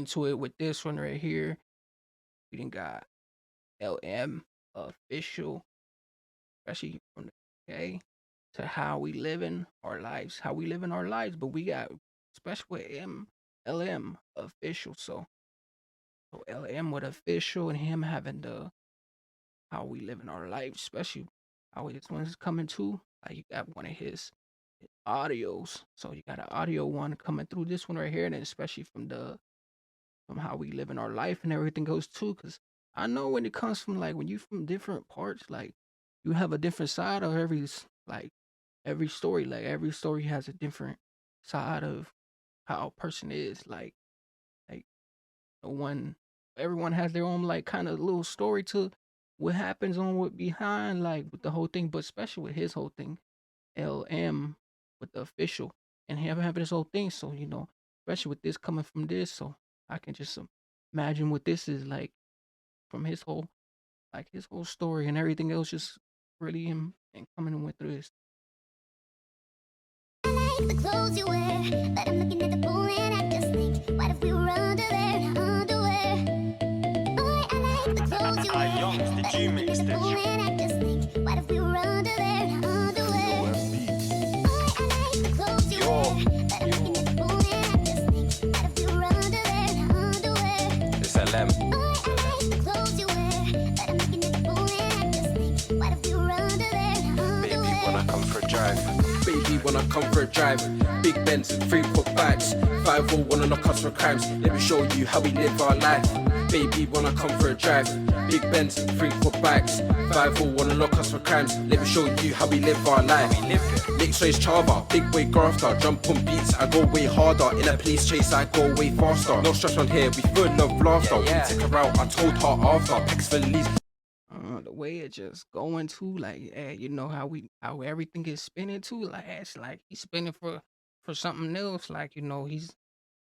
into it with this one right here. We done got LM official, especially from the UK to how we living our lives, how we living our lives. But we got especially with LM official. So LM with official and him having the how we living our lives, especially how this one's coming to. Like you got one of his audios. So you got an audio one coming through this one right here, and then especially from how we live in our life and everything goes too. Cause I know when it comes from like when you from different parts, like you have a different side of like every story. Like every story has a different side of how a person is. Like the one everyone has their own like kind of little story to what happens on what behind like with the whole thing, but especially with his whole thing. LM with the official and him having this whole thing. So, especially with this coming from this, so I can just imagine what this is like from his whole story and everything else, just really him and coming and went through this. The clothes you wear, but I'm looking at the pool and I just think, what if we were under there in our underwear? Boy, I like the clothes you wear, Young, but did I'm you looking mix at the this? pool and I just think, what if we were under there in our underwear? Boy, I like the clothes you wear, but I'm looking at the pool and I just think, what if we were under there in our underwear? It's LM. Boy, I like the clothes you wear, but I'm looking at the pool and I just think, what if we were under there in our Baby, underwear? when I come for a drive. Baby, when I come for a drive, big Benz and 3-foot bags. 5 wanna lock us for crimes. Let me show you how we live our life. Baby, when I come for a drive, big Benz and 3-foot bags. 5 wanna lock us for crimes. Let me show you how we live our life. Mixed race chava, big boy grafter. Jump on beats, I go way harder. In a police chase, I go way faster. No stress on here, we full of laughter. Yeah. We take her out, I told her after. Packs for leads. The way it just going to like, you know how everything is spinning too. Like it's like he's spinning for something else. Like he's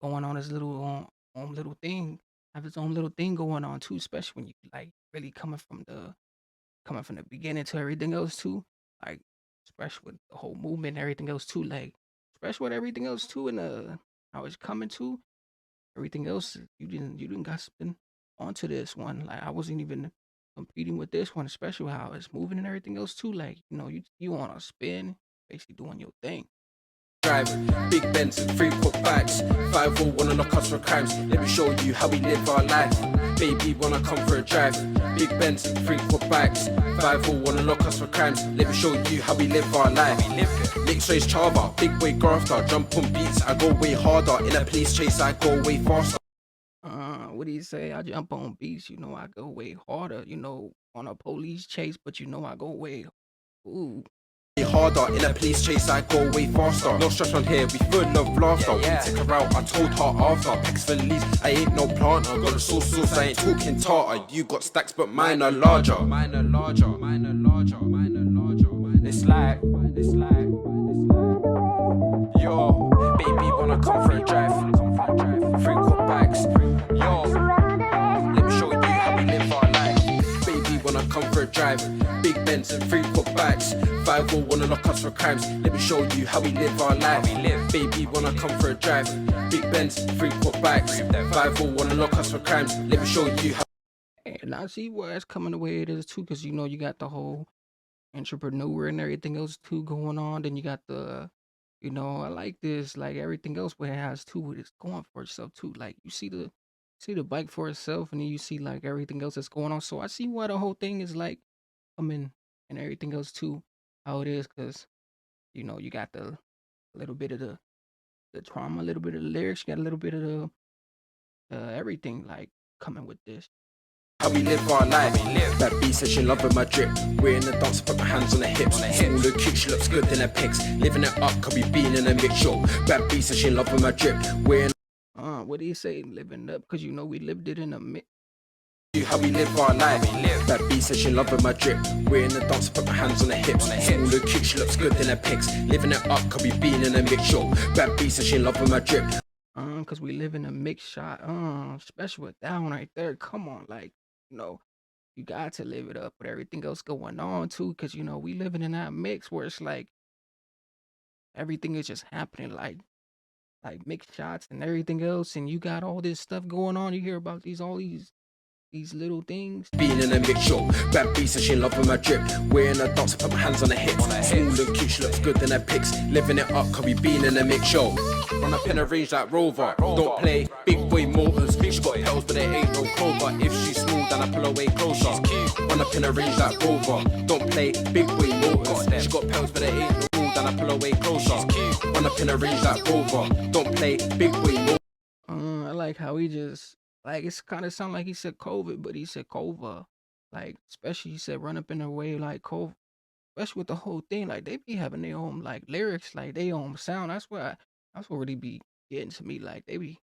going on his little own little thing, have his own little thing going on too. Especially when you like really coming from the beginning to everything else too. Like especially with the whole movement and everything else too. Like especially with everything else too, and how it's coming to everything else. You didn't got spin onto this one. Like I wasn't even competing with this one, especially how it's moving and everything else too. Like you want to spin, basically doing your thing. Drive, big Benz and 3-foot bags. 5 wanna lock us for crimes. Let me show you how we live our life. Baby, when I come for a drive, big Benz and 3-foot bags. 5 wanna lock us for crimes. Let me show you how we live our life. Mixed race chava, big boy grafter. Jump on beats, I go way harder. In a police chase, I go way faster. What do you say? I jump on beats, I go way harder, on a police chase, but I go way ooh. Way harder. In a police chase, I go way faster. No stress on here, we full of laughter. Yeah. We take her out, I told her after. Packs for leads, I ain't no planter. Got a sauce, I ain't talking tartar. You got stacks, but mine are larger. Mine are larger, mine are larger, mine are larger. It's like, yo, baby, when I come for a drive. 3-foot bags. Yo, let me show you how we live our life. Baby, when I come for a drive, big Benz and 3-foot bags. 5 wanna lock us for crimes. Let me show you how we live our life. Baby, when I come for a drive, big Benz, 3-foot bags. 5 wanna lock us for crimes. Let me show you how. And I see why it's coming the way it is too, because you got the whole entrepreneur and everything else too going on. Then you got I like this, like everything else, but it has too what it's going for itself too. Like you see the bike for itself, and then you see like everything else that's going on. So I see why the whole thing is like coming and everything else too, how it is, because you got the little bit of the trauma, a little bit of the lyrics, you got a little bit of the everything like coming with this. How we live our life. That B says she loving my drip. We're in the dance, put my hands on the hips. All the cute, she looks good in her pics. Living it up, could be being in a mix show. Bad B says she loving my drip. We're in What do you say? Living up, because we lived it in a mix. how we live our life. That B says she loving my drip. We're in the dance, put my hands on the hips. All the cute, she looks good in her pics. Living it up, could be being in a mix show. Bad B says she loving my drip. Because we live in a mixed shot. Especially with that one right there. Come on, like, you got to live it up with everything else going on too. Because we living in that mix where it's like everything is just happening. Like like mixed shots and everything else, and you got all this stuff going on. You hear about these little things. Being in a mix show, bad beats and she in love with my drip. Wearing a dance, I put my hands on the hips. Small and cute, she looks good in her pics. Living it up, cause we been in a mix show. Run up in a range like Rover. Don't play big boy motors. She got pedals, but there ain't no clover. If she's smooth, then I pull away closer. Run up in a range like Rover. Don't play big boy motors. She got pedals, but there ain't no smooth, then I pull away closer. Run up in a range like Rover. Don't play big boy motors. I like how he just like it's kind of sound like he said COVID, but he said Cova. Like especially he said run up in a way like Cova. Especially with the whole thing, like they be having their own like lyrics, like their own sound. That's what really be getting to me. Like they be,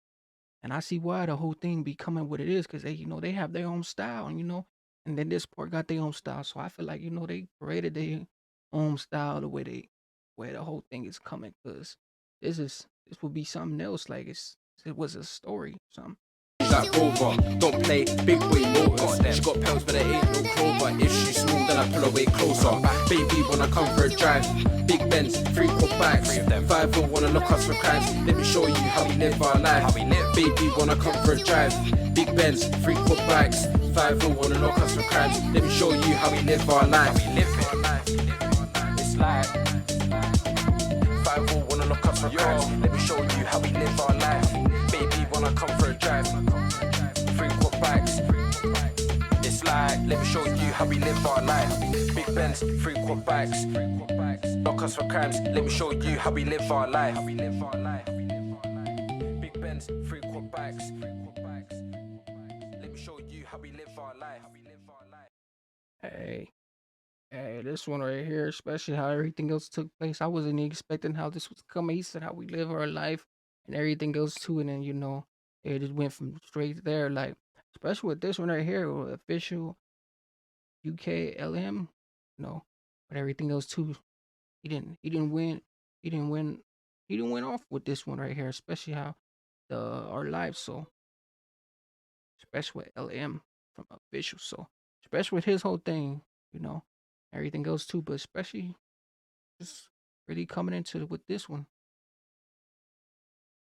and I see why the whole thing be coming what it is, because they have their own style, and then this part got their own style. So I feel like they created their own style the way the whole thing is coming, because this would be something else. Like it was a story, something. Like Rover, don't play big boy motors. She got pedals, but there ain't no clover. If she's smooth, then I pull away closer. Baby, wanna come for a drive. Big Benz, 3-4 bikes. 5 wanna knock us for crimes. Let me show you how we live our life. Baby, wanna come for a drive. Big Benz, 3-4 bikes. 5 wanna knock us for crimes. Let me show you how we live our life. It's like 5 wanna knock us for crimes. Let me show you how we live our life. Baby, wanna come for a drive. 3-4 bikes. It's like, let me show you how we live our life. Big Benz, 3-4 bikes. Knock us for crimes. Let me show you how we live our life. Big Benz, 3-4 bikes. Let me show you how we live our life. Hey, this one right here, especially how everything else took place. I wasn't expecting how this was coming. He said how we live our life and everything else too, and then it just went from straight there. Like especially with this one right here, with official UKLM, but everything else too. He didn't win. He didn't win off with this one right here, especially how our lives. So especially with LM from official. So especially with his whole thing, everything else too. But especially just really coming into it with this one.